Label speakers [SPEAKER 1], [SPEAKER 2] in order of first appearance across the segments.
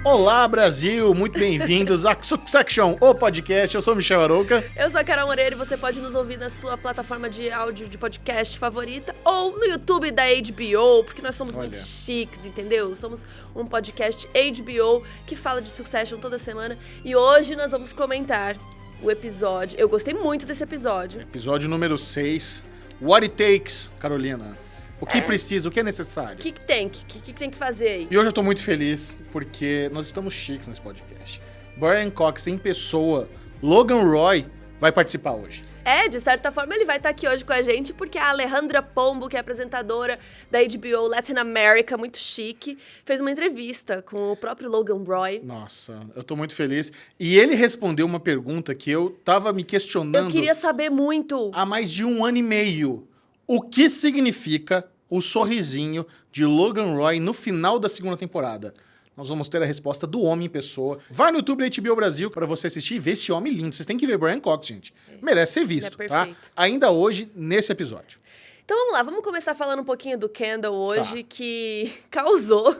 [SPEAKER 1] Olá, Brasil! Muito bem-vindos a Succession, o podcast. Eu sou o Michel Arouca.
[SPEAKER 2] Eu sou a Carol Moreira e você pode nos ouvir na sua plataforma de áudio de podcast favorita ou no YouTube da HBO, porque nós somos muito chiques, entendeu? Somos um podcast HBO que fala de Succession toda semana e hoje nós vamos comentar o episódio. Eu gostei muito desse episódio.
[SPEAKER 1] Episódio número 6, What It Takes, Carolina. O que precisa, o que é necessário?
[SPEAKER 2] O que tem? O que tem que fazer aí?
[SPEAKER 1] E hoje eu tô muito feliz, porque nós estamos chiques nesse podcast. Brian Cox em pessoa, Logan Roy, vai participar hoje.
[SPEAKER 2] De certa forma ele vai estar aqui hoje com a gente, porque a Alejandra Pombo, que é apresentadora da HBO Latin America, muito chique, fez uma entrevista com o próprio Logan Roy.
[SPEAKER 1] Nossa, eu tô muito feliz. E ele respondeu uma pergunta que eu tava me questionando...
[SPEAKER 2] Eu queria saber muito.
[SPEAKER 1] Há mais de 1 ano e meio. O que significa o sorrisinho de Logan Roy no final da segunda temporada? Nós vamos ter a resposta do homem em pessoa. Vai no YouTube da HBO Brasil para você assistir e ver esse homem lindo. Vocês têm que ver Brian Cox, gente. Merece ser visto, tá? Ainda hoje, nesse episódio.
[SPEAKER 2] Então vamos lá, vamos começar falando um pouquinho do Kendall hoje, que causou.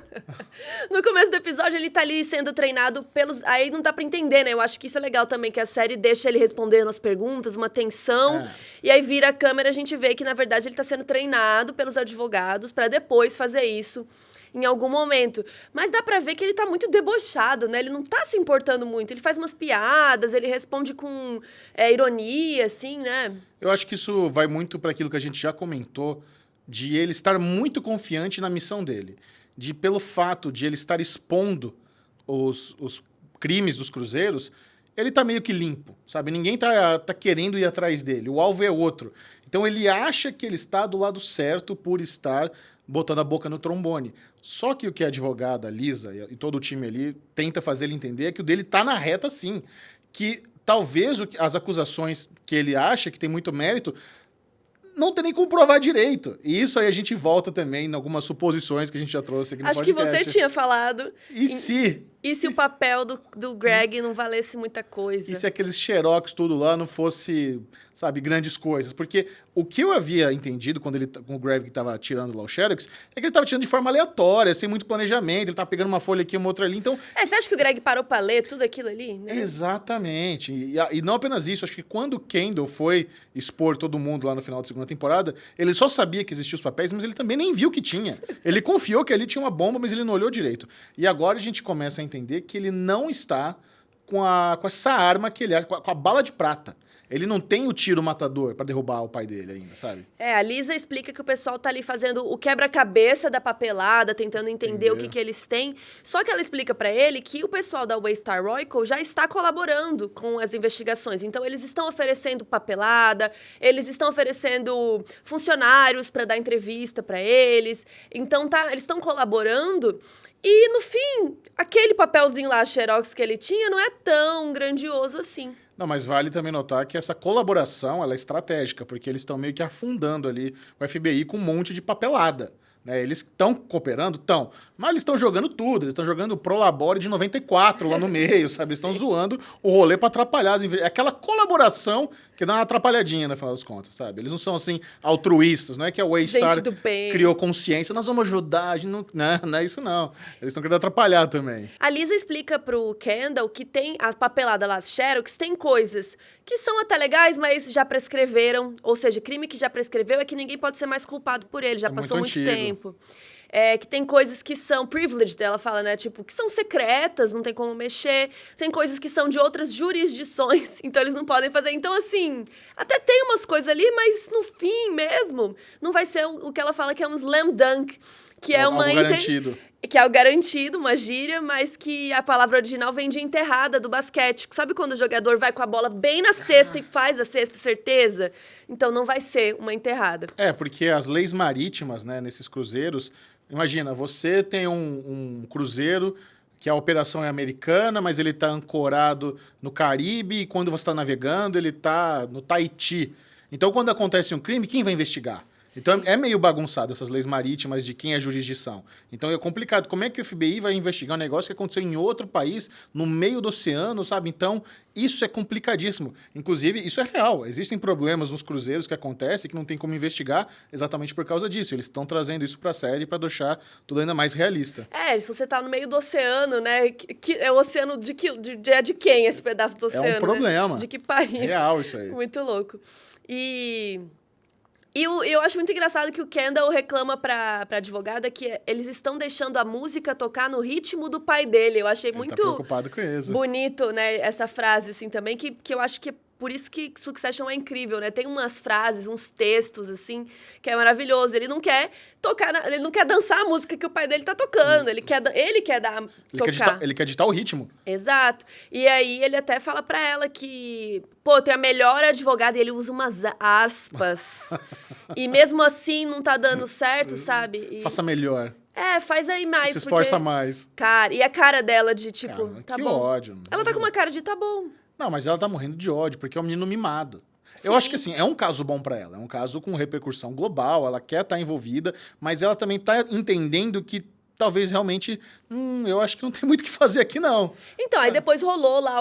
[SPEAKER 2] No começo do episódio ele tá ali sendo treinado pelos... Aí não dá pra entender, né? Eu acho que isso é legal também, que a série deixa ele respondendo as perguntas, uma tensão. E aí vira a câmera, a gente vê que na verdade ele tá sendo treinado pelos advogados pra depois fazer isso em algum momento. Mas dá pra ver que ele tá muito debochado, né? Ele não tá se importando muito. Ele faz umas piadas, ele responde com ironia, assim, né?
[SPEAKER 1] Eu acho que isso vai muito para aquilo que a gente já comentou, de ele estar muito confiante na missão dele. Pelo fato de ele estar expondo os crimes dos cruzeiros, ele tá meio que limpo, sabe? Ninguém tá querendo ir atrás dele. O alvo é outro. Então ele acha que ele está do lado certo por estar botando a boca no trombone. Só que o que a advogada, a Lisa, e todo o time ali tenta fazer ele entender é que o dele tá na reta sim. Que talvez as acusações que ele acha que tem muito mérito não tem nem como provar direito. E isso aí a gente volta também em algumas suposições que a gente já trouxe aqui no podcast.
[SPEAKER 2] Acho que você tinha falado.
[SPEAKER 1] E
[SPEAKER 2] se o papel do Greg não valesse muita coisa?
[SPEAKER 1] E se aqueles xerox tudo lá não fosse, sabe, grandes coisas? Porque o que eu havia entendido com o Greg estava tirando lá o xerox é que ele estava tirando de forma aleatória, sem muito planejamento. Ele estava pegando uma folha aqui, uma outra ali, então...
[SPEAKER 2] Você acha que o Greg parou para ler tudo aquilo ali? Né?
[SPEAKER 1] Exatamente. E não apenas isso, acho que quando o Kendall foi expor todo mundo lá no final da segunda temporada, ele só sabia que existiam os papéis, mas ele também nem viu que tinha. Ele confiou que ali tinha uma bomba, mas ele não olhou direito. E agora a gente começa a entender que ele não está com essa arma que ele é, com a bala de prata. Ele não tem o tiro matador para derrubar o pai dele ainda, sabe?
[SPEAKER 2] A Lisa explica que o pessoal tá ali fazendo o quebra-cabeça da papelada, tentando entender o que eles têm. Só que ela explica para ele que o pessoal da Waystar Royco já está colaborando com as investigações. Então, eles estão oferecendo papelada, eles estão oferecendo funcionários para dar entrevista para eles. Então, eles estão colaborando. E, no fim, aquele papelzinho lá, xerox que ele tinha, não é tão grandioso assim.
[SPEAKER 1] Não, mas vale também notar que essa colaboração ela é estratégica, porque eles estão meio que afundando ali o FBI com um monte de papelada. Né? Eles estão cooperando? Estão. Mas eles estão jogando tudo. Eles estão jogando o Prolabore de 94 lá no meio, sabe? Eles estão zoando o rolê para atrapalhar. É aquela colaboração que dá uma atrapalhadinha, no final das contas, sabe? Eles não são, assim, altruístas. Não é que a Waystar criou consciência. Nós vamos ajudar. A gente não é isso, não. Eles estão querendo atrapalhar também.
[SPEAKER 2] A Lisa explica pro Kendall que tem a papelada lá, as xerox, tem coisas que são até legais, mas já prescreveram. Ou seja, crime que já prescreveu é que ninguém pode ser mais culpado por ele. Já passou muito tempo. Que tem coisas que são privileged, ela fala, né? Tipo, que são secretas, não tem como mexer. Tem coisas que são de outras jurisdições, então eles não podem fazer. Então, assim, até tem umas coisas ali, mas no fim mesmo, não vai ser o que ela fala que é um slam dunk, que é uma...
[SPEAKER 1] garantido.
[SPEAKER 2] Que é o garantido, uma gíria, mas que a palavra original vem de enterrada, do basquete. Sabe quando o jogador vai com a bola bem na cesta e faz a cesta, certeza? Então não vai ser uma enterrada.
[SPEAKER 1] Porque as leis marítimas, né, nesses cruzeiros... Imagina, você tem um cruzeiro que a operação é americana, mas ele está ancorado no Caribe e quando você está navegando, ele está no Tahiti. Então, quando acontece um crime, quem vai investigar? Então é meio bagunçado essas leis marítimas de quem é jurisdição. Então é complicado. Como é que o FBI vai investigar um negócio que aconteceu em outro país, no meio do oceano, sabe? Então isso é complicadíssimo. Inclusive, isso é real. Existem problemas nos cruzeiros que acontecem que não tem como investigar exatamente por causa disso. Eles estão trazendo isso pra série para deixar tudo ainda mais realista.
[SPEAKER 2] Se você tá no meio do oceano, né? É o oceano de quem esse pedaço do oceano?
[SPEAKER 1] É um problema.
[SPEAKER 2] Né? De que país?
[SPEAKER 1] Real isso aí.
[SPEAKER 2] Muito louco. E eu acho muito engraçado que o Kendall reclama pra advogada que eles estão deixando a música tocar no ritmo do pai dele. Eu achei muito
[SPEAKER 1] tá preocupado com isso.
[SPEAKER 2] Bonito, né? Essa frase, assim, também, que eu acho que é por isso que Succession é incrível, né? Tem umas frases, uns textos, assim, que é maravilhoso. Ele não quer ele não quer dançar a música que o pai dele tá tocando. Ele quer tocar.
[SPEAKER 1] Ele quer ditar o ritmo.
[SPEAKER 2] Exato. E aí ele até fala pra ela que, tem a melhor advogada, e ele usa umas aspas. E mesmo assim não tá dando certo, sabe?
[SPEAKER 1] Faça melhor.
[SPEAKER 2] Faz aí mais.
[SPEAKER 1] Se esforça mais.
[SPEAKER 2] Cara, e a cara dela de tipo, tá
[SPEAKER 1] que
[SPEAKER 2] bom.
[SPEAKER 1] ódio.
[SPEAKER 2] Ela tá com uma cara de tá bom.
[SPEAKER 1] Não, mas ela tá morrendo de ódio, porque é um menino mimado.
[SPEAKER 2] Sim.
[SPEAKER 1] Eu acho que, assim, é um caso bom pra ela. É um caso com repercussão global, ela quer estar envolvida, mas ela também tá entendendo que talvez realmente, eu acho que não tem muito o que fazer aqui, não.
[SPEAKER 2] Então, aí depois rolou lá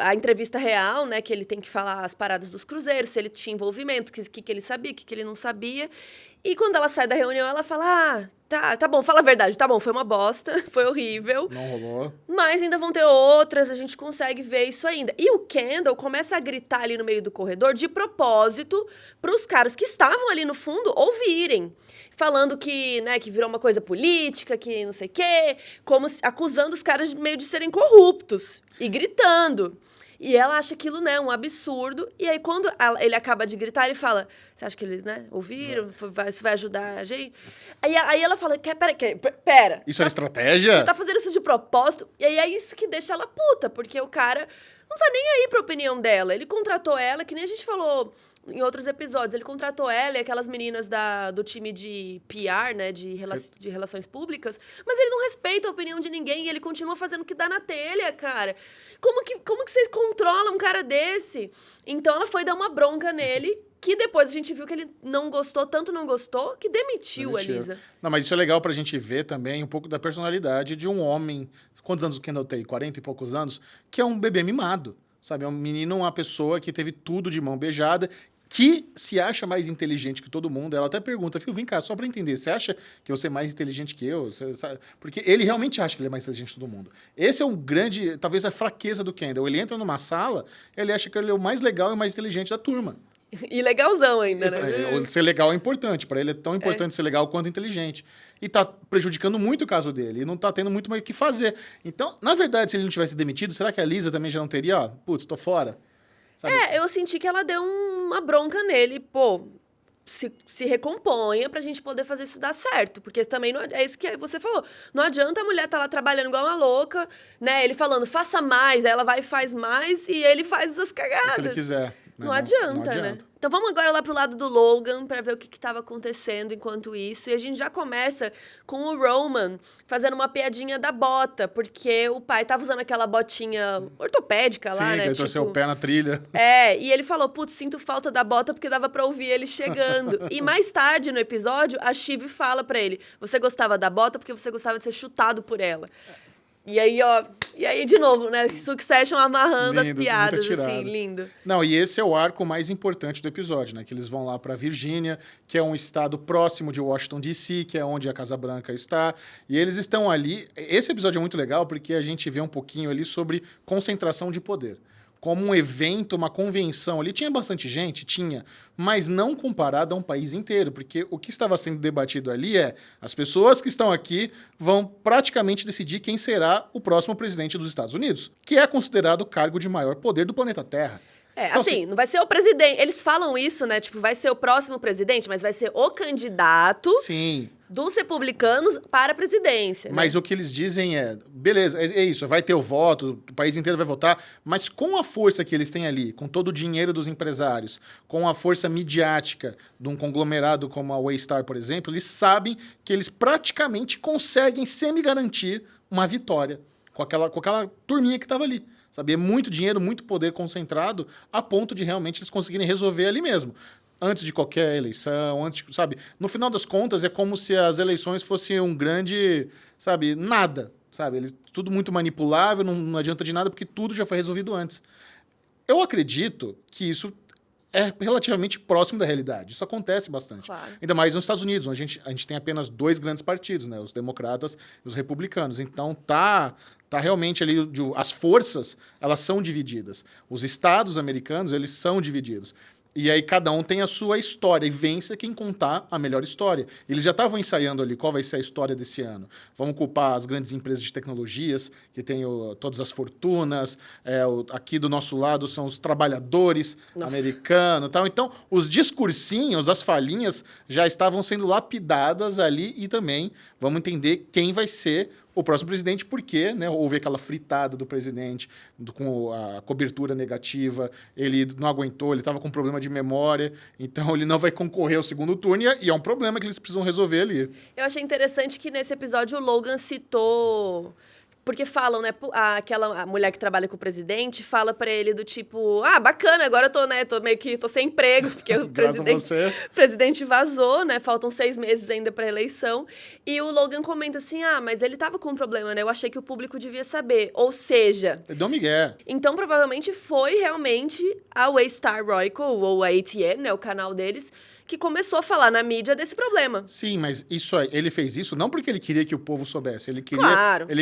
[SPEAKER 2] a entrevista real, né, que ele tem que falar as paradas dos cruzeiros, se ele tinha envolvimento, o que ele sabia, o que ele não sabia. E quando ela sai da reunião, ela fala, tá bom, fala a verdade, tá bom, foi uma bosta, foi horrível.
[SPEAKER 1] Não rolou.
[SPEAKER 2] Mas ainda vão ter outras, a gente consegue ver isso ainda. E o Kendall começa a gritar ali no meio do corredor, de propósito, pros caras que estavam ali no fundo ouvirem. Falando que, né, que virou uma coisa política, que não sei o quê, acusando os caras meio de serem corruptos. E gritando. E ela acha aquilo, né, um absurdo. E aí, quando ele acaba de gritar, ele fala, você acha que eles, né, ouviram? Isso vai ajudar a gente? Aí ela fala, pera.
[SPEAKER 1] Isso é estratégia?
[SPEAKER 2] Você tá fazendo isso de propósito? E aí é isso que deixa ela puta, porque o cara não tá nem aí pra opinião dela. Ele contratou ela, que nem a gente falou em outros episódios, ele contratou ela e aquelas meninas do time de PR, né, de relações públicas, mas ele não respeita a opinião de ninguém e ele continua fazendo o que dá na telha, cara. Como que vocês controlam um cara desse? Então ela foi dar uma bronca nele, que depois a gente viu que ele não gostou, tanto não gostou, que demitiu a Lisa.
[SPEAKER 1] Não, mas isso é legal pra gente ver também um pouco da personalidade de um homem, quantos anos o Kendall tem? 40 e poucos anos, que é um bebê mimado, sabe? É um menino, uma pessoa que teve tudo de mão beijada, que se acha mais inteligente que todo mundo. Ela até pergunta, filho, vem cá, só pra entender, você acha que você é mais inteligente que eu? Você sabe? Porque ele realmente acha que ele é mais inteligente que todo mundo. Esse é um grande, talvez a fraqueza do Kendall. Ele entra numa sala, ele acha que ele é o mais legal e o mais inteligente da turma.
[SPEAKER 2] E legalzão ainda, né?
[SPEAKER 1] Ser legal é importante. Pra ele é tão importante ser legal quanto inteligente. E tá prejudicando muito o caso dele. E não tá tendo muito mais o que fazer. Então, na verdade, se ele não tivesse demitido, será que a Lisa também já não teria, putz, tô fora? Sabe?
[SPEAKER 2] Eu senti que ela deu uma bronca nele, se recomponha pra gente poder fazer isso dar certo. Porque também não, é isso que você falou. Não adianta a mulher estar lá trabalhando igual uma louca, né? Ele falando, faça mais, aí ela vai e faz mais, e ele faz as cagadas.
[SPEAKER 1] O que ele quiser.
[SPEAKER 2] Não adianta, né? Então vamos agora lá pro lado do Logan pra ver o que estava acontecendo enquanto isso. E a gente já começa com o Roman fazendo uma piadinha da bota, porque o pai tava usando aquela botinha ortopédica lá, né?
[SPEAKER 1] Sim, ele torceu o pé na trilha.
[SPEAKER 2] E ele falou, putz, sinto falta da bota porque dava pra ouvir ele chegando. E mais tarde no episódio, a Shiv fala pra ele, você gostava da bota porque você gostava de ser chutado por ela. E aí, de novo, né? Succession amarrando lindo, as piadas, assim, lindo.
[SPEAKER 1] Não, e esse é o arco mais importante do episódio, né? Que eles vão lá pra Virgínia, que é um estado próximo de Washington, D.C., que é onde a Casa Branca está. E eles estão ali... Esse episódio é muito legal porque a gente vê um pouquinho ali sobre concentração de poder. Como um evento, uma convenção ali. Tinha bastante gente? Tinha. Mas não comparado a um país inteiro. Porque o que estava sendo debatido ali é as pessoas que estão aqui vão praticamente decidir quem será o próximo presidente dos Estados Unidos, que é considerado o cargo de maior poder do planeta Terra.
[SPEAKER 2] Então, assim, não vai ser o presidente. Eles falam isso, né? Tipo, vai ser o próximo presidente, mas vai ser o candidato...
[SPEAKER 1] Sim.
[SPEAKER 2] Dos republicanos para a presidência.
[SPEAKER 1] Mas o que eles dizem é, beleza, é isso, vai ter o voto, o país inteiro vai votar, mas com a força que eles têm ali, com todo o dinheiro dos empresários, com a força midiática de um conglomerado como a Waystar, por exemplo, eles sabem que eles praticamente conseguem semi-garantir uma vitória com aquela turminha que estava ali. Sabe? É muito dinheiro, muito poder concentrado a ponto de realmente eles conseguirem resolver ali mesmo. antes de qualquer eleição, sabe? No final das contas, é como se as eleições fossem um grande, sabe, nada, sabe? Tudo muito manipulável, não adianta de nada, porque tudo já foi resolvido antes. Eu acredito que isso é relativamente próximo da realidade. Isso acontece bastante.
[SPEAKER 2] Claro.
[SPEAKER 1] Ainda mais nos Estados Unidos, onde a gente tem apenas 2 grandes partidos, né? Os democratas e os republicanos. Então, tá realmente ali, as forças, elas são divididas. Os estados americanos, eles são divididos. E aí cada um tem a sua história e vence quem contar a melhor história. Eles já estavam ensaiando ali qual vai ser a história desse ano. Vamos culpar as grandes empresas de tecnologias, que têm todas as fortunas. Aqui do nosso lado são os trabalhadores americanos. Tal. Então, os discursinhos, as falinhas, já estavam sendo lapidadas ali e também vamos entender quem vai ser o próximo presidente, porque, né, houve aquela fritada do presidente com a cobertura negativa, ele não aguentou, ele estava com problema de memória, então ele não vai concorrer ao segundo turno, e é um problema que eles precisam resolver ali.
[SPEAKER 2] Eu achei interessante que nesse episódio o Logan citou... Porque falam, né? A mulher que trabalha com o presidente fala pra ele do tipo... Ah, bacana, agora eu tô, né? Tô sem emprego, porque o presidente vazou, né? Faltam 6 meses ainda pra eleição. E o Logan comenta assim... Ah, mas ele tava com um problema, né? Eu achei que o público devia saber. Ou seja...
[SPEAKER 1] Ele deu migué.
[SPEAKER 2] Então, provavelmente, foi realmente a Waystar Royco, ou a ATN, né? O canal deles... que começou a falar na mídia desse problema.
[SPEAKER 1] Sim, mas ele fez isso não porque ele queria que o povo soubesse. Ele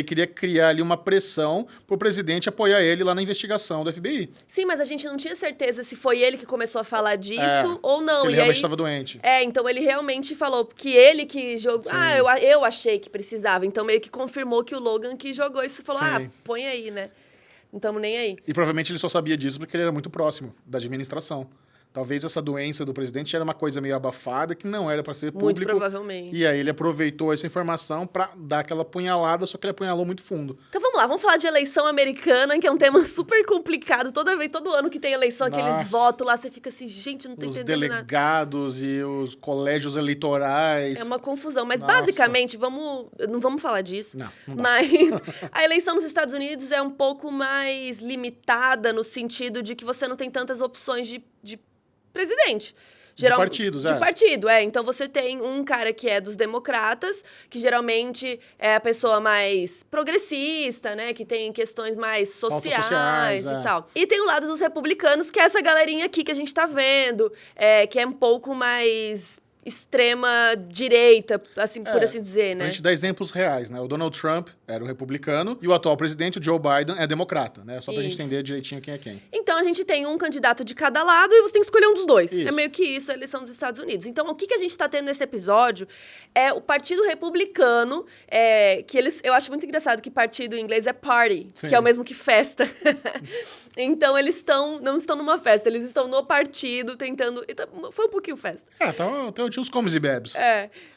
[SPEAKER 1] queria criar ali uma pressão pro presidente apoiar ele lá na investigação do FBI.
[SPEAKER 2] Sim, mas a gente não tinha certeza se foi ele que começou a falar disso ou não.
[SPEAKER 1] Se ele realmente estava doente.
[SPEAKER 2] Então ele realmente falou que ele que jogou... Sim. Ah, eu achei que precisava. Então meio que confirmou que o Logan que jogou isso e falou, põe aí, né? Não estamos nem aí.
[SPEAKER 1] E provavelmente ele só sabia disso porque ele era muito próximo da administração. Talvez essa doença do presidente era uma coisa meio abafada, que não era para ser público.
[SPEAKER 2] Muito provavelmente.
[SPEAKER 1] E aí ele aproveitou essa informação para dar aquela punhalada, só que ele apunhalou muito fundo.
[SPEAKER 2] Então vamos lá, vamos falar de eleição americana, que é um tema super complicado. Todo ano que tem eleição, aqueles votos lá, você fica assim, gente, não tô entendendo nada. Os
[SPEAKER 1] delegados e os colégios eleitorais.
[SPEAKER 2] É uma confusão. Mas basicamente, não vamos falar disso.
[SPEAKER 1] Não dá.
[SPEAKER 2] Mas a eleição nos Estados Unidos é um pouco mais limitada no sentido de que você não tem tantas opções de presidente.
[SPEAKER 1] De partidos,
[SPEAKER 2] De partido, Então, você tem um cara que é dos democratas, que geralmente é a pessoa mais progressista, né? Que tem questões mais sociais e tal. E tem o lado dos republicanos, que é essa galerinha aqui que a gente tá vendo, que é um pouco mais... extrema direita, assim, por assim dizer, né?
[SPEAKER 1] Pra gente dar exemplos reais, né? O Donald Trump era um republicano e o atual presidente, o Joe Biden, é democrata, né? Só pra gente entender direitinho quem é quem.
[SPEAKER 2] Então, a gente tem um candidato de cada lado e você tem que escolher um dos dois.
[SPEAKER 1] Isso.
[SPEAKER 2] É meio que isso, a eleição dos Estados Unidos. Então, o que a gente tá tendo nesse episódio é o Partido Republicano, que eu acho muito engraçado que partido em inglês é party, que é o mesmo que festa. Então, eles não estão numa festa, eles estão no partido tentando... Foi um pouquinho festa.
[SPEAKER 1] Então tinha os comes e bebes.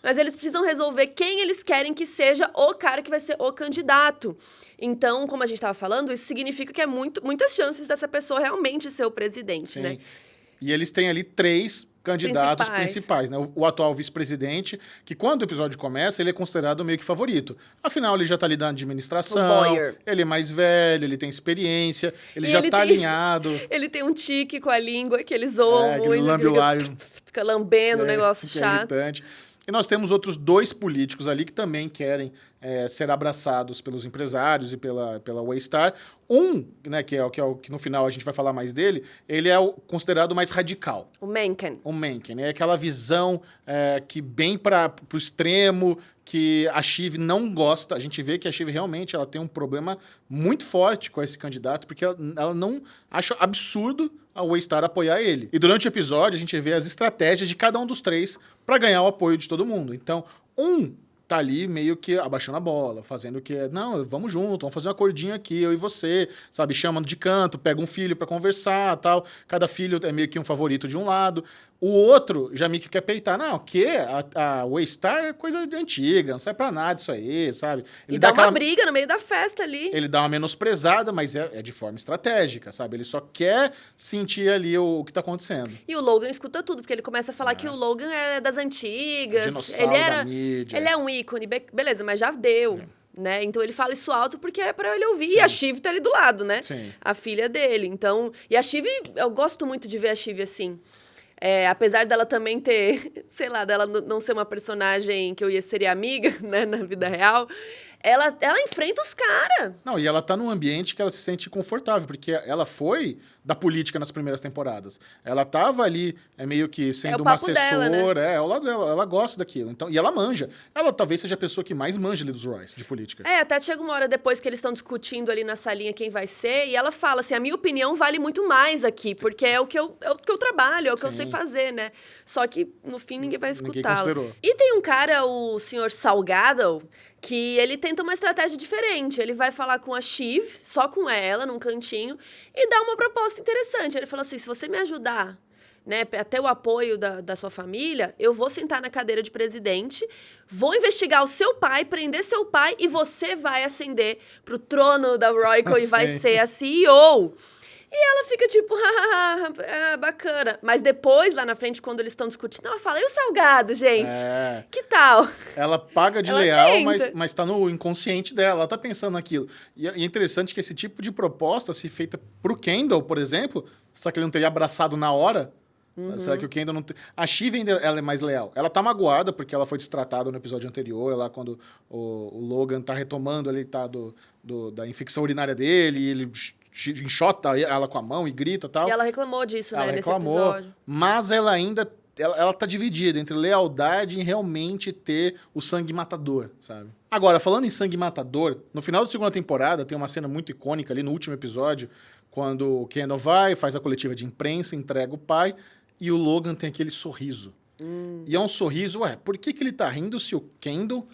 [SPEAKER 2] Mas eles precisam resolver quem eles querem que seja o cara que vai ser o candidato. Então, como a gente estava falando, isso significa que é muitas chances dessa pessoa realmente ser o presidente, né?
[SPEAKER 1] E eles têm ali 3 candidatos principais, né? O atual vice-presidente, que quando o episódio começa, ele é considerado meio que favorito. Afinal, ele já tá ali na administração, ele é mais velho, ele tem experiência, ele já tá alinhado.
[SPEAKER 2] Ele tem um tique com a língua que eles zoam muito.
[SPEAKER 1] Ele lambe o lábio.
[SPEAKER 2] Fica lambendo, um negócio chato.
[SPEAKER 1] Irritante. E nós temos outros 2 políticos ali que também querem ser abraçados pelos empresários e pela Waystar. Né, que no final a gente vai falar mais dele, ele é considerado mais radical.
[SPEAKER 2] O Mencken.
[SPEAKER 1] É aquela visão que bem para o extremo, que a Shiv não gosta. A gente vê que a Shiv realmente ela tem um problema muito forte com esse candidato, porque ela não acha absurdo a Waystar apoiar ele. E durante o episódio a gente vê as estratégias de cada um dos 3 para ganhar o apoio de todo mundo. Então, tá ali meio que abaixando a bola, fazendo o que não, vamos junto, vamos fazer um acordinho aqui, eu e você, sabe, chamando de canto, pega um filho para conversar, tal, cada filho é meio que um favorito de um lado, o outro já meio que quer peitar, não, o quê? A Waystar é coisa antiga, não serve pra nada isso aí, sabe?
[SPEAKER 2] Ele dá uma briga no meio da festa ali.
[SPEAKER 1] Ele dá uma menosprezada, mas é de forma estratégica, sabe? Ele só quer sentir ali o que tá acontecendo.
[SPEAKER 2] E o Logan escuta tudo, porque ele começa a falar que o Logan é das antigas.
[SPEAKER 1] Dinossauro da mídia.
[SPEAKER 2] Ele é um ícone, beleza, mas já deu. Né? Então ele fala isso alto porque é pra ele ouvir. Sim. E a Shiv tá ali do lado, né?
[SPEAKER 1] Sim.
[SPEAKER 2] A filha dele. Então, e a Shiv, eu gosto muito de ver a Shiv assim. Apesar dela também ter, sei lá, dela não ser uma personagem que seria amiga, né, na vida real, ela enfrenta os caras.
[SPEAKER 1] Não, e ela tá num ambiente que ela se sente confortável, porque ela foi da política nas primeiras temporadas. Ela tava ali, meio que sendo uma assessora,
[SPEAKER 2] dela, né?
[SPEAKER 1] é o lado dela, ela gosta daquilo. Então, e ela manja. Ela talvez seja a pessoa que mais manja ali dos Royce, de política.
[SPEAKER 2] Até chega uma hora depois que eles estão discutindo ali na salinha quem vai ser, e ela fala assim, a minha opinião vale muito mais aqui, porque é o que eu trabalho, é o que eu sei fazer, né? Só que, no fim, ninguém vai escutá-la. E tem um cara, o senhor Salgado, que ele tenta uma estratégia diferente. Ele vai falar com a Shiv, só com ela, num cantinho, e dá uma proposta interessante. Ele falou assim, se você me ajudar, né, a ter o apoio da sua família, eu vou sentar na cadeira de presidente, vou investigar o seu pai, prender seu pai, e você vai ascender pro trono da Royco e vai ser a CEO. E ela fica tipo, bacana. Mas depois, lá na frente, quando eles estão discutindo, ela fala, e o Salgado, gente? Que tal?
[SPEAKER 1] Ela paga de leal, mas tá no inconsciente dela, ela tá pensando naquilo. E é interessante que esse tipo de proposta, se feita pro Kendall, por exemplo, será que ele não teria abraçado na hora? Será que o Kendall não... A Shiv ainda ela é mais leal. Ela tá magoada porque ela foi destratada no episódio anterior, lá quando o Logan tá retomando ali, tá da infecção urinária dele, e ele enxota ela com a mão e grita e tal.
[SPEAKER 2] E ela reclamou disso,
[SPEAKER 1] ela
[SPEAKER 2] né,
[SPEAKER 1] reclamou,
[SPEAKER 2] nesse episódio.
[SPEAKER 1] Mas ela ainda... Ela tá dividida entre lealdade e realmente ter o sangue matador, sabe? Agora, falando em sangue matador, no final da segunda temporada tem uma cena muito icônica ali no último episódio, quando o Kendall faz a coletiva de imprensa, entrega o pai, e o Logan tem aquele sorriso. E é um sorriso, por que ele tá rindo se o Kendall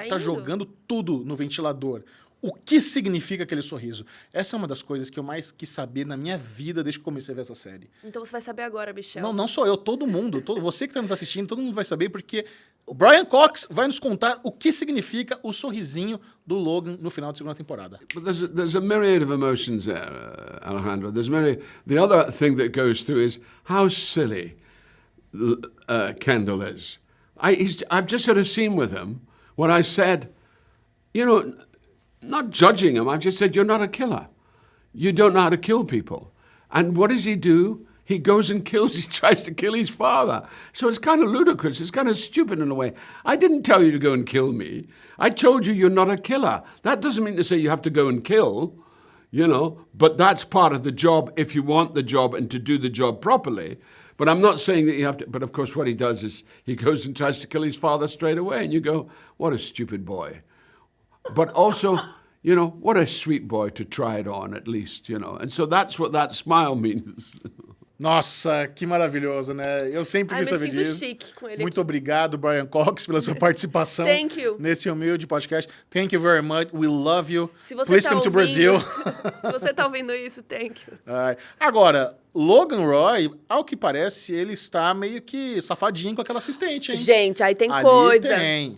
[SPEAKER 1] tá jogando tudo no ventilador? O que significa aquele sorriso? Essa é uma das coisas que eu mais quis saber na minha vida desde que comecei a ver essa série.
[SPEAKER 2] Então você vai saber agora, Michel.
[SPEAKER 1] Não sou eu, todo mundo. Você que está nos assistindo, todo mundo vai saber, porque o Brian Cox vai nos contar o que significa o sorrisinho do Logan no final da segunda temporada.
[SPEAKER 3] But there's a myriad of emotions there, Alejandro. The other thing that goes through is how silly Kendall is. I've just had a scene with him where I said, not judging him, I've just said, you're not a killer. You don't know how to kill people. And what does he do? He goes and he tries to kill his father. So it's kind of ludicrous. It's kind of stupid in a way. I didn't tell you to go and kill me. I told you you're not a killer. That doesn't mean to say you have to go and kill, but that's part of the job if you want the job and to do the job properly. But I'm not saying that you have to, but of course what he does is he goes and tries to kill his father straight away. And you go, what a stupid boy. But also, what a sweet boy to try it on at least, And so that's what that smile means.
[SPEAKER 1] Nossa, que maravilhoso, né? Eu sempre quis saber disso.
[SPEAKER 2] Chique com ele.
[SPEAKER 1] Muito obrigado, Brian Cox, pela sua participação nesse humilde podcast. Thank you very much. We love you. Please come to Brazil.
[SPEAKER 2] Se você tá ouvindo isso, thank you.
[SPEAKER 1] Agora, Logan Roy, ao que parece, ele está meio que safadinho com aquela assistente, hein?
[SPEAKER 2] Gente, aí tem coisa.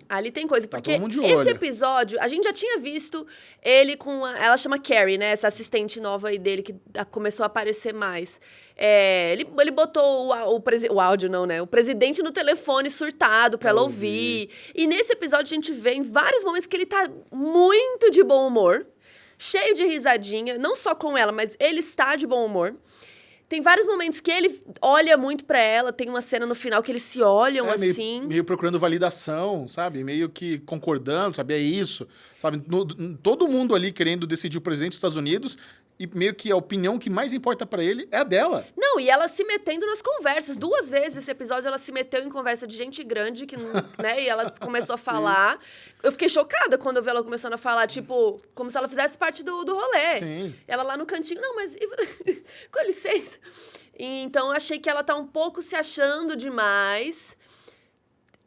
[SPEAKER 2] Ali tem coisa. Porque esse episódio, a gente já tinha visto ele com... Ela chama Carrie, né? Essa assistente nova aí dele que começou a aparecer mais. Ele botou o áudio, não, né? O presidente no telefone surtado pra ela ouvir. E nesse episódio a gente vê em vários momentos que ele tá muito de bom humor. Cheio de risadinha. Não só com ela, mas ele está de bom humor. Tem vários momentos que ele olha muito pra ela. Tem uma cena no final que eles se olham assim.
[SPEAKER 1] Meio procurando validação, sabe? Meio que concordando, sabe? É isso. Sabe? Todo mundo ali querendo decidir o presidente dos Estados Unidos. E meio que a opinião que mais importa pra ele é a dela.
[SPEAKER 2] Não, e ela se metendo nas conversas. 2 vezes esse episódio ela se meteu em conversa de gente grande, que, né? E ela começou a falar. Eu fiquei chocada quando eu vi ela começando a falar, tipo, como se ela fizesse parte do rolê.
[SPEAKER 1] Sim.
[SPEAKER 2] Ela lá no cantinho, não, mas... com licença. Então, achei que ela tá um pouco se achando demais.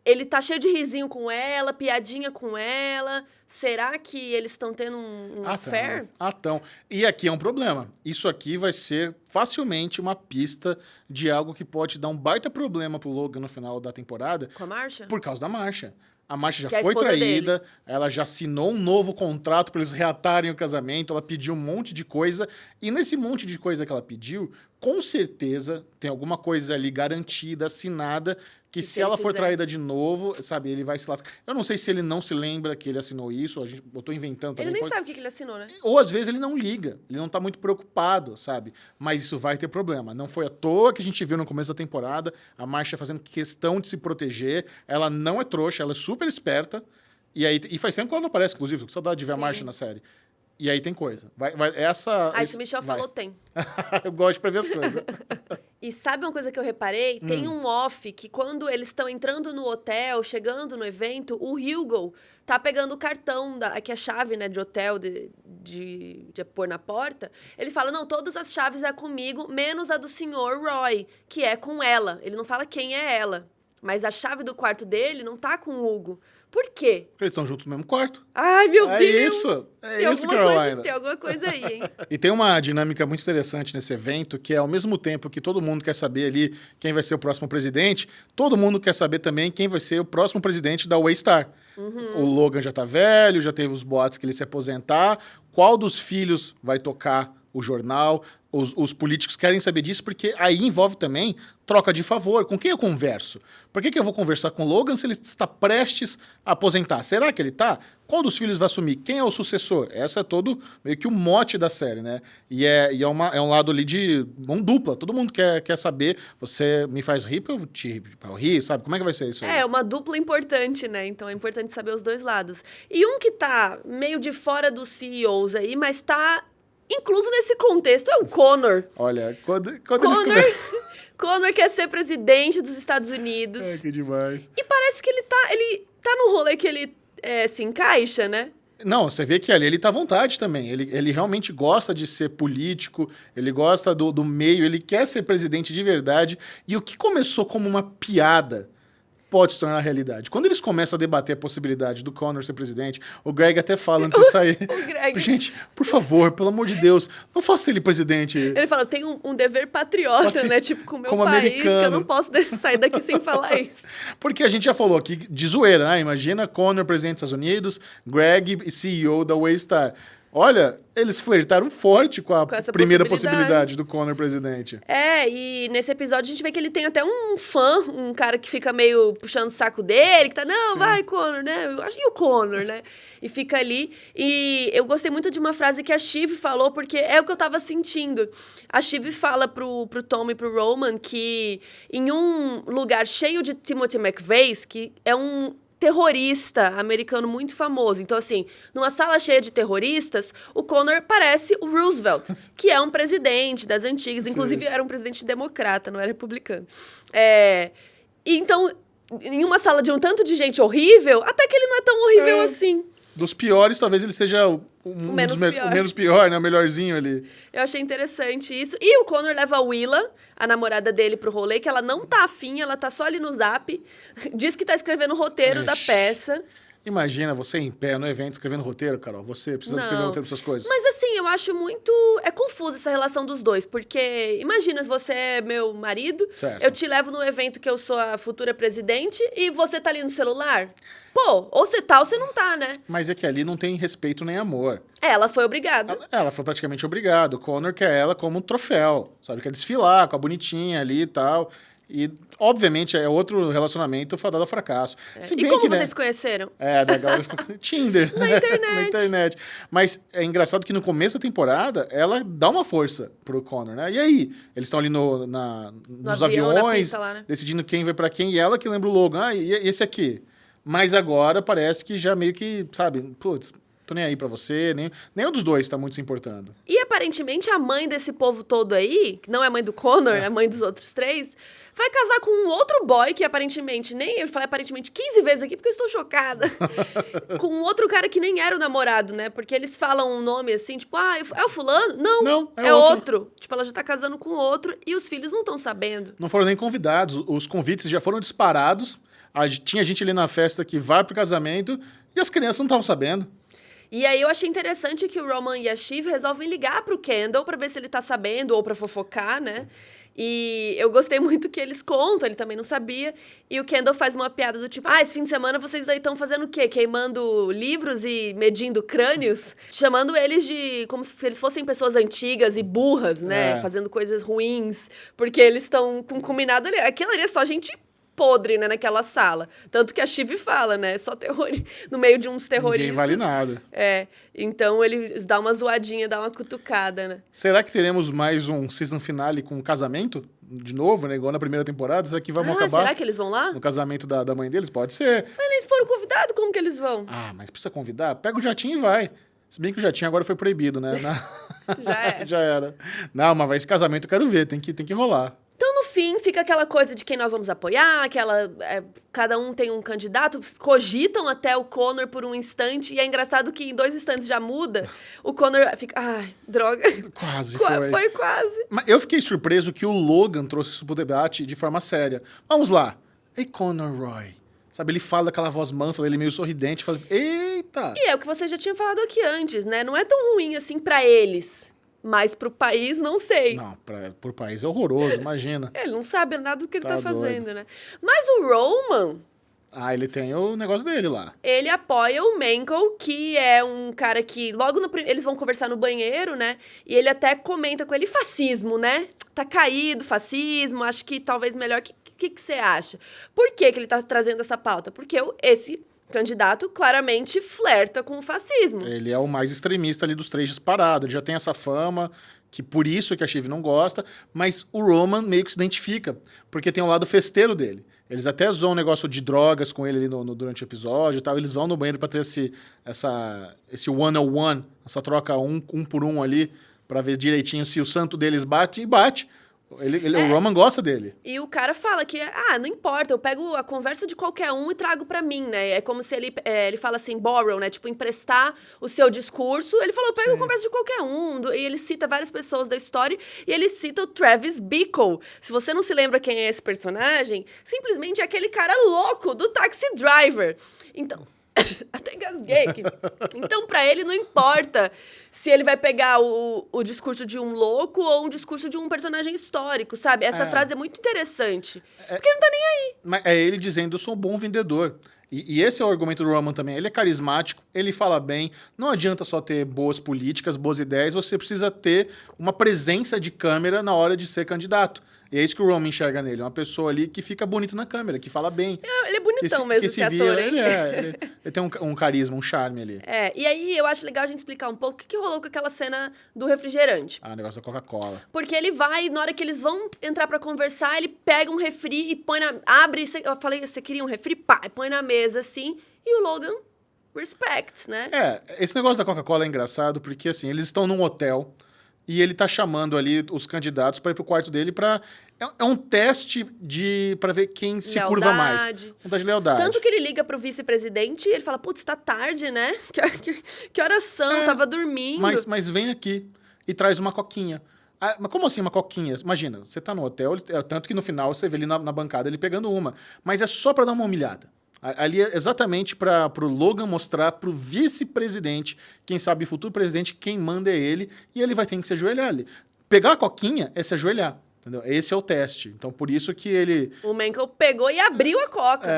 [SPEAKER 2] Ele tá cheio de risinho com ela, piadinha com ela. Será que eles estão tendo um affair?
[SPEAKER 1] Então. E aqui é um problema. Isso aqui vai ser facilmente uma pista de algo que pode dar um baita problema pro Logan no final da temporada.
[SPEAKER 2] Com a Marcia?
[SPEAKER 1] Por causa da Marcia. A Marcia já foi traída, ela já assinou um novo contrato para eles reatarem o casamento, ela pediu um monte de coisa, e nesse monte de coisa que ela pediu, com certeza tem alguma coisa ali garantida, assinada, Que se
[SPEAKER 2] ele
[SPEAKER 1] ela for
[SPEAKER 2] fizer.
[SPEAKER 1] traída de novo, sabe, ele vai se lascar. Eu não sei se ele não se lembra que ele assinou isso, eu tô inventando também.
[SPEAKER 2] Ele nem
[SPEAKER 1] pode-
[SPEAKER 2] sabe o que ele assinou, né?
[SPEAKER 1] Ou às vezes ele não liga, ele não tá muito preocupado, sabe? Mas isso vai ter problema. Não foi à toa que a gente viu no começo da temporada a Marcia fazendo questão de se proteger. Ela não é trouxa, ela é super esperta. E faz tempo que ela não aparece, inclusive, tô com saudade de ver a
[SPEAKER 2] Sim.
[SPEAKER 1] Marcia na série. E aí tem coisa.
[SPEAKER 2] Se o Michel falou, tem.
[SPEAKER 1] Eu gosto de prever as coisas.
[SPEAKER 2] E sabe uma coisa que eu reparei? Tem um off que quando eles estão entrando no hotel, chegando no evento, o Hugo tá pegando o cartão, que é a chave, né, de hotel, de pôr na porta. Ele fala, não, todas as chaves é comigo, menos a do senhor Roy, que é com ela. Ele não fala quem é ela. Mas a chave do quarto dele não tá com o Hugo. Por quê?
[SPEAKER 1] Porque eles estão juntos no mesmo quarto.
[SPEAKER 2] Ai, meu
[SPEAKER 1] É
[SPEAKER 2] Deus!
[SPEAKER 1] isso! É
[SPEAKER 2] Tem
[SPEAKER 1] isso,
[SPEAKER 2] alguma
[SPEAKER 1] Carolina.
[SPEAKER 2] tem alguma coisa aí, hein?
[SPEAKER 1] E tem uma dinâmica muito interessante nesse evento, que é ao mesmo tempo que todo mundo quer saber ali quem vai ser o próximo presidente, todo mundo quer saber também quem vai ser o próximo presidente da Waystar. O Logan já tá velho, já teve os boatos que ele se aposentar. Qual dos filhos vai tocar o jornal? Os políticos querem saber disso porque aí envolve também troca de favor. Com quem eu converso? Por que eu vou conversar com o Logan se ele está prestes a aposentar? Será que ele está? Qual dos filhos vai assumir? Quem é o sucessor? Essa é todo meio que o mote da série, né? E é um lado ali de mão dupla. Todo mundo quer saber. Você me faz rir pra eu rir, sabe? Como é que vai ser isso aí?
[SPEAKER 2] É, uma dupla importante, né? Então é importante saber os dois lados. E um que tá meio de fora dos CEOs aí, mas tá incluso nesse contexto, é o Connor.
[SPEAKER 1] Olha, quando eles
[SPEAKER 2] Connor,
[SPEAKER 1] começam...
[SPEAKER 2] Connor quer ser presidente dos Estados Unidos.
[SPEAKER 1] Ai, que demais.
[SPEAKER 2] E parece que ele tá no rolê que ele se encaixa, né?
[SPEAKER 1] Não, você vê que ali ele tá à vontade também. Ele realmente gosta de ser político, ele gosta do meio, ele quer ser presidente de verdade. E o que começou como uma piada pode se tornar realidade. Quando eles começam a debater a possibilidade do Connor ser presidente, o Greg até fala antes de sair.
[SPEAKER 2] O Greg.
[SPEAKER 1] Gente, por favor, pelo amor de Deus, não faça ele presidente.
[SPEAKER 2] Ele fala, eu tenho um dever patriota, né? Tipo, com o meu
[SPEAKER 1] como
[SPEAKER 2] país,
[SPEAKER 1] americano.
[SPEAKER 2] que eu não posso sair daqui sem falar isso.
[SPEAKER 1] Porque a gente já falou aqui de zoeira, né? Imagina Connor presidente dos Estados Unidos, Greg CEO da Waystar. Olha, eles flertaram forte com a
[SPEAKER 2] essa
[SPEAKER 1] primeira
[SPEAKER 2] possibilidade.
[SPEAKER 1] possibilidade do Connor presidente.
[SPEAKER 2] É, e nesse episódio a gente vê que ele tem até um fã, um cara que fica meio puxando o saco dele, que tá, não, vai, Connor, né? E o Connor, né? E fica ali. E eu gostei muito de uma frase que a Shiv falou, porque é o que eu tava sentindo. A Shiv fala pro Tom e pro Roman que em um lugar cheio de Timothy McVeigh, que é um terrorista americano muito famoso. Então, assim, numa sala cheia de terroristas, o Connor parece o Roosevelt, que é um presidente das antigas. Inclusive, era um presidente democrata, não era republicano. E então, em uma sala de um tanto de gente horrível, até que ele não é tão horrível assim.
[SPEAKER 1] Dos piores, talvez ele seja o menos pior, né? O melhorzinho ali.
[SPEAKER 2] Eu achei interessante isso. E o Connor leva a Willa, a namorada dele, pro rolê, que ela não tá afim, ela tá só ali no Zap. Diz que tá escrevendo o roteiro da peça.
[SPEAKER 1] Imagina você em pé no evento escrevendo roteiro, Carol. Você precisa escrever roteiro para suas coisas.
[SPEAKER 2] Mas assim, eu acho muito... É confusa essa relação dos dois, porque imagina, você é meu marido,
[SPEAKER 1] Certo.
[SPEAKER 2] eu te levo no evento que eu sou a futura presidente e você tá ali no celular. Pô, ou você tá ou você não tá, né?
[SPEAKER 1] Mas é que ali não tem respeito nem amor.
[SPEAKER 2] Ela foi obrigada.
[SPEAKER 1] Ela foi praticamente obrigada. O Connor quer ela como um troféu, sabe? Quer desfilar com a bonitinha ali e tal. E, obviamente, é outro relacionamento fadado ao fracasso. Se
[SPEAKER 2] E
[SPEAKER 1] bem
[SPEAKER 2] como
[SPEAKER 1] que,
[SPEAKER 2] vocês
[SPEAKER 1] né?
[SPEAKER 2] se conheceram?
[SPEAKER 1] Da galera... Tinder.
[SPEAKER 2] Na internet.
[SPEAKER 1] Na internet. Mas é engraçado que no começo da temporada, ela dá uma força pro Connor, né? E aí? Eles estão ali nos
[SPEAKER 2] avião, na
[SPEAKER 1] aviões,
[SPEAKER 2] pista lá, né?
[SPEAKER 1] decidindo quem vai pra quem, e ela que lembra o Logan. Ah, e esse aqui? Mas agora parece que já meio que, sabe, putz, tô nem aí pra você, nem um dos dois tá muito se importando.
[SPEAKER 2] E aparentemente a mãe desse povo todo aí, que não é a mãe do Connor, é a mãe dos outros três, vai casar com um outro boy que aparentemente, nem eu falei aparentemente 15 vezes aqui porque eu estou chocada, com um outro cara que nem era o namorado, né? Porque eles falam um nome assim, tipo, é o fulano? Não,
[SPEAKER 1] é
[SPEAKER 2] é
[SPEAKER 1] outro.
[SPEAKER 2] outro. Tipo, ela já tá casando com outro e os filhos não estão sabendo.
[SPEAKER 1] Não foram nem convidados, os convites já foram disparados. Tinha gente ali na festa que vai pro casamento e as crianças não estavam sabendo.
[SPEAKER 2] E aí eu achei interessante que o Roman e a Shiv resolvem ligar pro Kendall pra ver se ele tá sabendo ou pra fofocar, né? E eu gostei muito que eles contam, ele também não sabia. E o Kendall faz uma piada do tipo, esse fim de semana vocês aí estão fazendo o quê? Queimando livros e medindo crânios? Chamando eles de como se eles fossem pessoas antigas e burras, né? Fazendo coisas ruins. Porque eles estão com combinado ali. Aquilo ali é só gente podre, né, naquela sala. Tanto que a Shiv fala, né? Só terror no meio de uns terroristas.
[SPEAKER 1] Ninguém vale nada.
[SPEAKER 2] Então ele dá uma zoadinha, dá uma cutucada, né?
[SPEAKER 1] Será que teremos mais um season finale com casamento? De novo, né? Igual na primeira temporada? Será que vamos acabar
[SPEAKER 2] Será que eles vão lá?
[SPEAKER 1] no casamento da mãe deles? Pode ser.
[SPEAKER 2] Mas eles foram convidados, como que eles vão?
[SPEAKER 1] Mas precisa convidar? Pega o jatinho e vai. Se bem que o jatinho agora foi proibido, né?
[SPEAKER 2] Já era.
[SPEAKER 1] Já era. Não, mas esse casamento eu quero ver, tem que rolar.
[SPEAKER 2] Então, no fim, fica aquela coisa de quem nós vamos apoiar, cada um tem um candidato, cogitam até o Connor por um instante, e é engraçado que em 2 instantes já muda, o Connor fica, droga.
[SPEAKER 1] Quase foi.
[SPEAKER 2] Foi quase.
[SPEAKER 1] Mas eu fiquei surpreso que o Logan trouxe isso pro debate de forma séria. Vamos lá. Ei, Connor Roy. Sabe, ele fala daquela voz mansa, ele meio sorridente, fala, eita!
[SPEAKER 2] E é o que você já tinha falado aqui antes, né? Não é tão ruim assim pra eles. Mas pro país, não sei.
[SPEAKER 1] Não, por país é horroroso, imagina.
[SPEAKER 2] Ele não sabe nada do que ele tá fazendo,
[SPEAKER 1] doido.
[SPEAKER 2] né? Mas o Roman,
[SPEAKER 1] Ele tem o negócio dele lá.
[SPEAKER 2] ele apoia o Menkel, que é um cara que logo eles vão conversar no banheiro, né? E ele até comenta com ele, fascismo, né? Tá caído, fascismo, acho que talvez melhor. O que você acha? Por que ele tá trazendo essa pauta? Porque esse candidato claramente flerta com o fascismo.
[SPEAKER 1] Ele é o mais extremista ali dos 3 disparados. Ele já tem essa fama, que por isso que a Shiv não gosta, mas o Roman meio que se identifica, porque tem o lado festeiro dele. Eles até zoam um negócio de drogas com ele ali durante o episódio e tal. Eles vão no banheiro pra ter esse one-on-one, essa troca um por um ali, pra ver direitinho se o santo deles bate, e bate. O Roman gosta dele.
[SPEAKER 2] E o cara fala que, não importa, eu pego a conversa de qualquer um e trago pra mim, né? É como se ele fala assim, borrow, né? Tipo, emprestar o seu discurso. Ele falou, eu pego a conversa de qualquer um. E ele cita várias pessoas da história e ele cita o Travis Bickle. Se você não se lembra quem é esse personagem, simplesmente é aquele cara louco do Taxi Driver. Então... Até engasguei aqui. Então, pra ele, não importa se ele vai pegar o discurso de um louco ou um discurso de um personagem histórico, sabe? Essa frase é muito interessante. Porque ele não tá nem aí.
[SPEAKER 1] Mas é ele dizendo, eu sou um bom vendedor. E esse é o argumento do Roman também. Ele é carismático, ele fala bem. Não adianta só ter boas políticas, boas ideias. Você precisa ter uma presença de câmera na hora de ser candidato. E é isso que o Roman enxerga nele. Uma pessoa ali que fica bonita na câmera, que fala bem.
[SPEAKER 2] Ele é bonitão mesmo, esse ator, hein?
[SPEAKER 1] Ele tem um carisma, um charme ali.
[SPEAKER 2] E aí eu acho legal a gente explicar um pouco o que rolou com aquela cena do refrigerante.
[SPEAKER 1] O negócio da Coca-Cola.
[SPEAKER 2] Porque ele vai, na hora que eles vão entrar pra conversar, ele pega um refri e põe abre, eu falei, você queria um refri? Pá, e põe na mesa, assim, e o Logan, respect, né?
[SPEAKER 1] Esse negócio da Coca-Cola é engraçado, porque, assim, eles estão num hotel e ele tá chamando ali os candidatos pra ir pro quarto dele pra... É um teste pra ver quem se curva mais. Um teste de lealdade.
[SPEAKER 2] Tanto que ele liga pro vice-presidente e ele fala, putz, tá tarde, né? Que horas são? Tava dormindo.
[SPEAKER 1] Mas vem aqui e traz uma coquinha. Mas como assim uma coquinha? Imagina, você tá no hotel, tanto que no final você vê ali na bancada ele pegando uma. Mas é só pra dar uma humilhada. Ali é exatamente pro Logan mostrar pro vice-presidente, quem sabe futuro presidente, quem manda é ele, e ele vai ter que se ajoelhar ali. Pegar a coquinha é se ajoelhar. Entendeu? Esse é o teste. Então, por isso que ele...
[SPEAKER 2] O Menkel pegou e abriu a coca.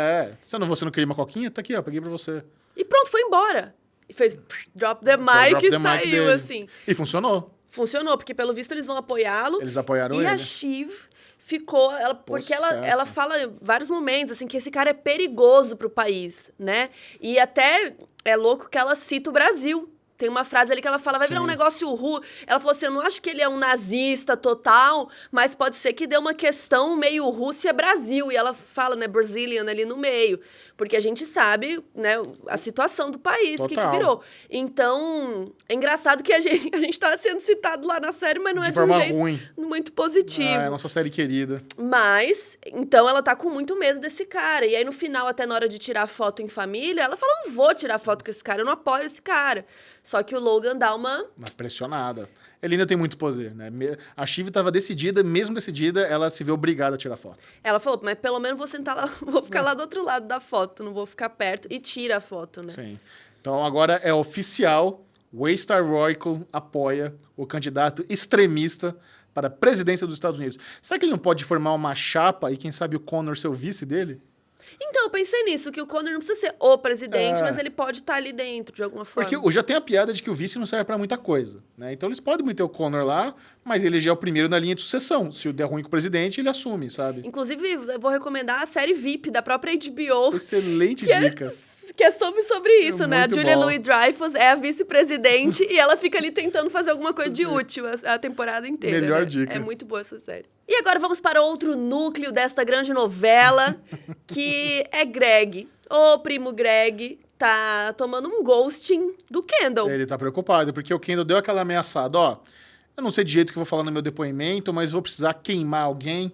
[SPEAKER 1] Você não queria uma coquinha? Tá aqui, ó, peguei pra você.
[SPEAKER 2] E pronto, foi embora. E fez drop the mic e saiu, assim.
[SPEAKER 1] E funcionou.
[SPEAKER 2] Funcionou, porque pelo visto eles vão apoiá-lo.
[SPEAKER 1] Eles apoiaram ele.
[SPEAKER 2] E a Shiv ficou... Porque ela fala em vários momentos, assim, que esse cara é perigoso pro país, né? E até é louco que ela cita o Brasil. Tem uma frase ali que ela fala, vai virar um negócio ruim. Ela falou assim, eu não acho que ele é um nazista total, mas pode ser que dê uma questão meio Rússia-Brasil. E ela fala, né, Brazilian ali no meio. Porque a gente sabe, né, a situação do país, o que virou. Então, é engraçado que a gente tá sendo citado lá na série, mas não é de um jeito ruim. Muito positivo.
[SPEAKER 1] É a nossa série querida.
[SPEAKER 2] Mas, então ela tá com muito medo desse cara. E aí, no final, até na hora de tirar foto em família, ela fala, não vou tirar foto com esse cara, eu não apoio esse cara. Só que o Logan dá uma
[SPEAKER 1] pressionada. Ele ainda tem muito poder, né? A Shiv estava decidida, mesmo decidida, ela se vê obrigada a tirar foto.
[SPEAKER 2] Ela falou, mas pelo menos vou sentar lá, vou ficar lá do outro lado da foto, não vou ficar perto. E tira a foto, né?
[SPEAKER 1] Sim. Então agora é oficial, Waystar Royco apoia o candidato extremista para a presidência dos Estados Unidos. Será que ele não pode formar uma chapa e quem sabe o Connor ser o vice dele?
[SPEAKER 2] Então, eu pensei nisso, que o Connor não precisa ser o presidente, mas ele pode estar ali dentro, de alguma forma.
[SPEAKER 1] Porque já tem a piada de que o vice não serve pra muita coisa, né? Então eles podem meter o Connor lá, mas ele já é o primeiro na linha de sucessão. Se der ruim com o presidente, ele assume, sabe?
[SPEAKER 2] Inclusive, eu vou recomendar a série VIP da própria HBO.
[SPEAKER 1] Excelente
[SPEAKER 2] que
[SPEAKER 1] dica.
[SPEAKER 2] que é sobre isso, né? A
[SPEAKER 1] muito
[SPEAKER 2] Julia
[SPEAKER 1] bom.
[SPEAKER 2] Louis-Dreyfus é a vice-presidente e ela fica ali tentando fazer alguma coisa de útil a temporada inteira.
[SPEAKER 1] Melhor
[SPEAKER 2] né?
[SPEAKER 1] dica.
[SPEAKER 2] É muito boa essa série. E agora vamos para outro núcleo desta grande novela, que é Greg. O primo Greg tá tomando um ghosting do Kendall.
[SPEAKER 1] Ele tá preocupado, porque o Kendall deu aquela ameaçada, ó. Eu não sei de jeito que eu vou falar no meu depoimento, mas vou precisar queimar alguém.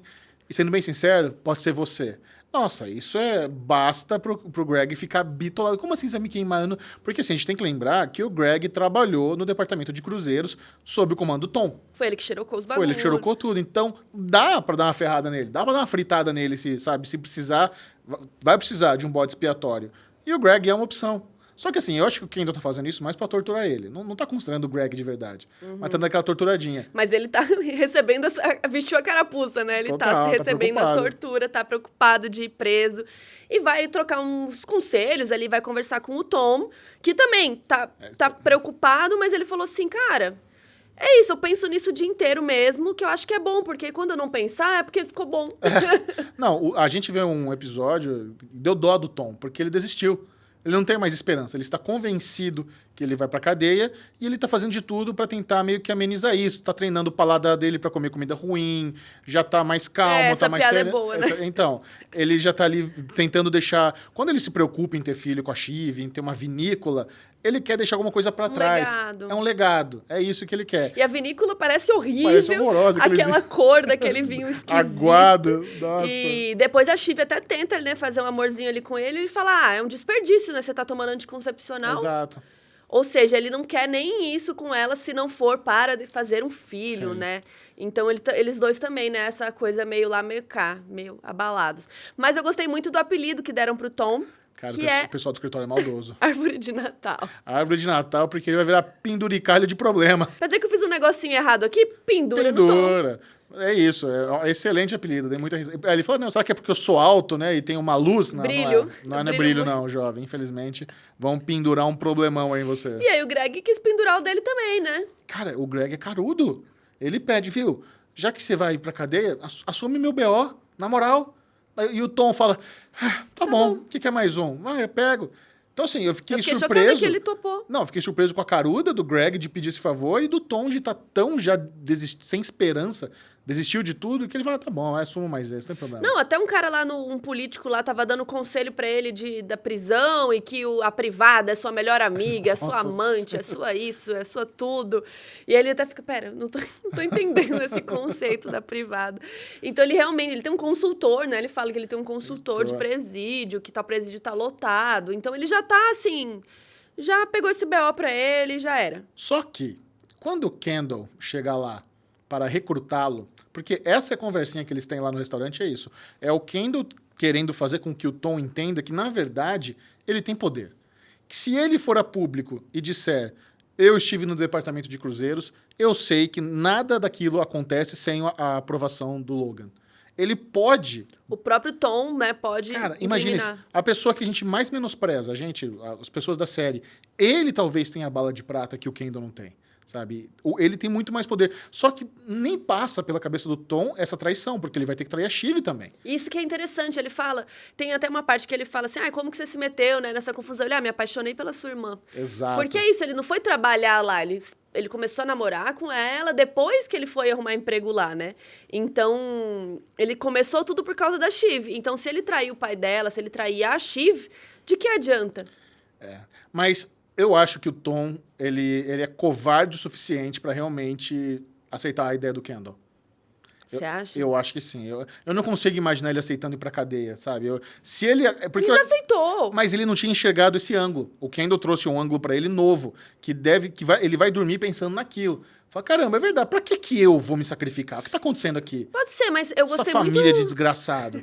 [SPEAKER 1] E sendo bem sincero, pode ser você. Nossa, isso basta pro Greg ficar bitolado. Como assim você tá me queimando? Porque assim, a gente tem que lembrar que o Greg trabalhou no departamento de cruzeiros sob o comando do Tom.
[SPEAKER 2] Foi ele que xerocou os bagulhos.
[SPEAKER 1] Foi ele que xerocou tudo. Então, dá pra dar uma ferrada nele. Dá pra dar uma fritada nele, se precisar. Vai precisar de um bode expiatório. E o Greg é uma opção. Só que assim, eu acho que o Kendall tá fazendo isso mais pra torturar ele. Não tá considerando o Greg de verdade. Mas tá dando aquela torturadinha.
[SPEAKER 2] Mas ele tá recebendo vestiu a carapuça, né? Ele
[SPEAKER 1] Total,
[SPEAKER 2] tá recebendo a
[SPEAKER 1] preocupado.
[SPEAKER 2] tortura, tá preocupado de ir preso. E vai trocar uns conselhos ali, vai conversar com o Tom, que também tá preocupado, mas ele falou assim, cara, é isso, eu penso nisso o dia inteiro mesmo, que eu acho que é bom, porque quando eu não pensar, é porque ficou bom.
[SPEAKER 1] Não, a gente vê um episódio, deu dó do Tom, porque ele desistiu. Ele não tem mais esperança, ele está convencido que ele vai pra cadeia e ele tá fazendo de tudo pra tentar meio que amenizar isso. Tá treinando o paladar dele pra comer comida ruim, já tá mais calmo,
[SPEAKER 2] essa
[SPEAKER 1] tá mais
[SPEAKER 2] piada é
[SPEAKER 1] sério.
[SPEAKER 2] boa, né?
[SPEAKER 1] Então, ele já tá ali tentando deixar... Quando ele se preocupa em ter filho com a Chiv, em ter uma vinícola, ele quer deixar alguma coisa pra trás.
[SPEAKER 2] Legado.
[SPEAKER 1] É um legado, é isso que ele quer.
[SPEAKER 2] E a vinícola parece horrível.
[SPEAKER 1] Parece horrorosa.
[SPEAKER 2] Aquela cor daquele vinho esquisito.
[SPEAKER 1] Aguado, nossa.
[SPEAKER 2] E depois a Chiv até tenta, né, fazer um amorzinho ali com ele. Ele fala, é um desperdício, né? Você tá tomando anticoncepcional.
[SPEAKER 1] Exato.
[SPEAKER 2] Ou seja, ele não quer nem isso com ela se não for para de fazer um filho,
[SPEAKER 1] Sim.
[SPEAKER 2] né? Então, eles dois também, né? Essa coisa meio lá, meio cá, meio abalados. Mas eu gostei muito do apelido que deram pro Tom,
[SPEAKER 1] Cara,
[SPEAKER 2] que
[SPEAKER 1] o pessoal do escritório é maldoso.
[SPEAKER 2] Árvore de Natal.
[SPEAKER 1] A árvore de Natal, porque ele vai virar penduricalho de problema.
[SPEAKER 2] Quer dizer que eu fiz um negocinho errado aqui? Pendura no Tom.
[SPEAKER 1] Pendura. É isso, é um excelente apelido. Tem muita risa. Aí ele falou, não, será que é porque eu sou alto, né? E tenho uma luz? Não,
[SPEAKER 2] Brilho.
[SPEAKER 1] Não é
[SPEAKER 2] Brilho
[SPEAKER 1] brilho,
[SPEAKER 2] muito.
[SPEAKER 1] não, jovem. Infelizmente, vão pendurar um problemão aí em você.
[SPEAKER 2] E aí o Greg quis pendurar o dele também, né?
[SPEAKER 1] Cara, o Greg é carudo. Ele pede, viu? Já que você vai pra cadeia, assume meu BO, na moral. E o Tom fala, tá bom, o que é mais um? Eu pego. Então, assim, eu fiquei
[SPEAKER 2] chocada
[SPEAKER 1] surpreso.
[SPEAKER 2] que ele topou.
[SPEAKER 1] Não, eu fiquei surpreso com a caruda do Greg de pedir esse favor e do Tom de estar tão já sem esperança, desistiu de tudo, que ele fala, tá bom, assumo mais esse, sem problema.
[SPEAKER 2] Não, até um cara lá, um político lá, tava dando conselho pra ele da prisão e que a privada é sua melhor amiga, é sua
[SPEAKER 1] Nossa
[SPEAKER 2] amante, é sua isso, é sua tudo. E ele até fica, pera, não tô entendendo esse conceito da privada. Então ele realmente, ele tem um consultor, né? Ele fala que ele tem um consultor de presídio, que o presídio tá lotado. Então ele já tá assim, já pegou esse BO pra ele e já era.
[SPEAKER 1] Só que, quando o Kendall chega lá para recrutá-lo, porque essa conversinha que eles têm lá no restaurante é isso. É o Kendall querendo fazer com que o Tom entenda que, na verdade, ele tem poder. Que se ele for a público e disser, eu estive no departamento de cruzeiros, eu sei que nada daquilo acontece sem a aprovação do Logan. Ele pode...
[SPEAKER 2] O próprio Tom, né, pode
[SPEAKER 1] Cara, imagina isso.
[SPEAKER 2] incriminar.
[SPEAKER 1] A pessoa que a gente mais menospreza, as pessoas da série, ele talvez tenha a bala de prata que o Kendall não tem. Sabe? Ele tem muito mais poder. Só que nem passa pela cabeça do Tom essa traição, porque ele vai ter que trair a Chiv também.
[SPEAKER 2] Isso que é interessante, ele fala, tem até uma parte que ele fala assim, como que você se meteu, né, nessa confusão? Ele, me apaixonei pela sua irmã.
[SPEAKER 1] Exato.
[SPEAKER 2] Porque é isso, ele não foi trabalhar lá, ele começou a namorar com ela depois que ele foi arrumar emprego lá, né? Então, ele começou tudo por causa da Chiv. Então, se ele traiu o pai dela, se ele traía a Chiv, de que adianta?
[SPEAKER 1] Mas eu acho que o Tom, ele é covarde o suficiente para realmente aceitar a ideia do Kendall.
[SPEAKER 2] Você acha?
[SPEAKER 1] Eu acho que sim. Eu não consigo imaginar ele aceitando ir pra cadeia, sabe? Se ele... Porque
[SPEAKER 2] Ele já aceitou.
[SPEAKER 1] Mas ele não tinha enxergado esse ângulo. O Kendall trouxe um ângulo pra ele novo, ele vai dormir pensando naquilo. Fala, caramba, é verdade, pra que eu vou me sacrificar? O que tá acontecendo aqui?
[SPEAKER 2] Pode ser, mas eu
[SPEAKER 1] Essa
[SPEAKER 2] gostei
[SPEAKER 1] família
[SPEAKER 2] muito...
[SPEAKER 1] de desgraçado.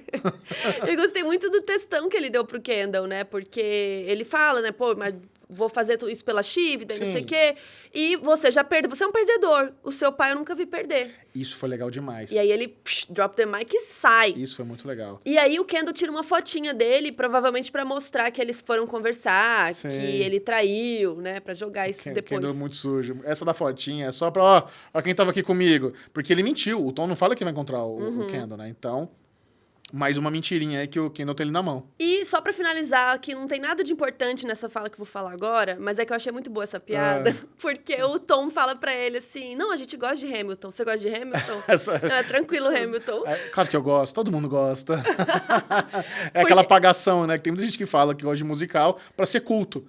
[SPEAKER 2] Eu gostei muito do textão que ele deu pro Kendall, né? Porque ele fala, né? Pô, mas vou fazer isso pela Shiv, daí não
[SPEAKER 1] Sim.
[SPEAKER 2] sei o quê. E você já perdeu, você é um perdedor. O seu pai eu nunca vi perder.
[SPEAKER 1] Isso foi legal demais.
[SPEAKER 2] E aí ele drop the mic e sai.
[SPEAKER 1] Isso foi muito legal.
[SPEAKER 2] E aí o Kendall tira uma fotinha dele, provavelmente pra mostrar que eles foram conversar,
[SPEAKER 1] Sim.
[SPEAKER 2] que ele traiu, né? Pra jogar isso depois.
[SPEAKER 1] Kendall muito sujo. Essa da fotinha é só pra, ó quem tava aqui comigo. Porque ele mentiu. O Tom não fala que vai encontrar o Kendall, né? Então, mais uma mentirinha aí que o Kendall tem ele na mão.
[SPEAKER 2] E só pra finalizar, que não tem nada de importante nessa fala que eu vou falar agora, mas é que eu achei muito boa essa piada, porque o Tom fala pra ele assim, não, a gente gosta de Hamilton, você gosta de Hamilton? Não, é tranquilo, Hamilton.
[SPEAKER 1] Claro que eu gosto, todo mundo gosta. É aquela apagação, né? Que tem muita gente que fala que gosta de musical pra ser culto.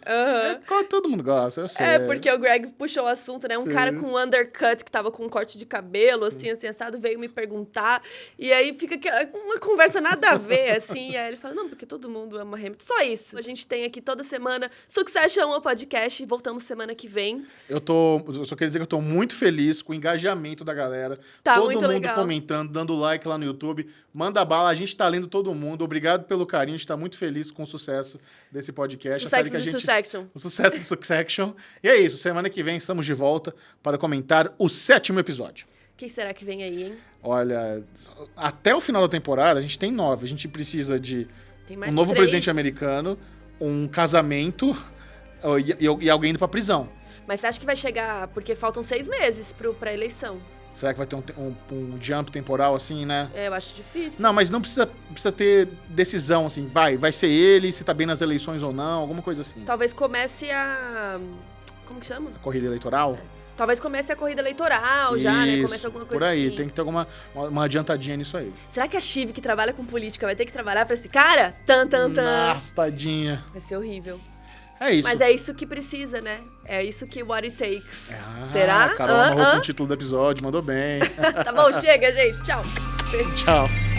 [SPEAKER 1] Claro que todo mundo gosta, eu sei.
[SPEAKER 2] É, porque o Greg puxou o assunto, né? Um
[SPEAKER 1] Sim.
[SPEAKER 2] cara com um undercut, que tava com um corte de cabelo, assim, assado, veio me perguntar. E aí fica uma conversa nada a ver, assim. E aí ele fala, não, porque todo mundo ama Hamilton. Só isso. A gente tem aqui toda semana Succession, o podcast. Voltamos semana que vem.
[SPEAKER 1] Eu só queria dizer que eu tô muito feliz com o engajamento da galera.
[SPEAKER 2] Tá
[SPEAKER 1] todo
[SPEAKER 2] muito
[SPEAKER 1] mundo
[SPEAKER 2] legal.
[SPEAKER 1] comentando, dando like lá no YouTube. Manda bala, a gente tá lendo todo mundo. Obrigado pelo carinho, a gente tá muito feliz com o sucesso desse podcast.
[SPEAKER 2] Sucesso de Succession.
[SPEAKER 1] O sucesso de Succession. E é isso, semana que vem estamos de volta para comentar o 7º episódio.
[SPEAKER 2] O que será que vem aí, hein?
[SPEAKER 1] Olha, até o final da temporada a gente tem 9. A gente precisa de
[SPEAKER 2] Tem mais
[SPEAKER 1] um novo
[SPEAKER 2] 3.
[SPEAKER 1] presidente americano, um casamento e alguém indo pra prisão.
[SPEAKER 2] Mas você acha que vai chegar... Porque faltam 6 meses pra eleição.
[SPEAKER 1] Será que vai ter um jump temporal assim, né?
[SPEAKER 2] É, eu acho difícil.
[SPEAKER 1] Não, mas não precisa ter decisão, assim. Vai ser ele, se tá bem nas eleições ou não, alguma coisa assim.
[SPEAKER 2] Talvez comece a... Como que chama?
[SPEAKER 1] Corrida eleitoral?
[SPEAKER 2] Talvez comece a corrida eleitoral já, né? Comece alguma coisa
[SPEAKER 1] por aí.
[SPEAKER 2] assim.
[SPEAKER 1] Tem que ter uma adiantadinha nisso aí.
[SPEAKER 2] Será que a Shiv, que trabalha com política, vai ter que trabalhar pra esse cara? Tan.
[SPEAKER 1] Nossa, tadinha.
[SPEAKER 2] Vai ser horrível.
[SPEAKER 1] É isso.
[SPEAKER 2] Mas é isso que precisa, né? É isso que What It Takes.
[SPEAKER 1] Será? Carol amarrou com o título do episódio, mandou bem.
[SPEAKER 2] Tá bom, chega, gente. Tchau.
[SPEAKER 1] Tchau.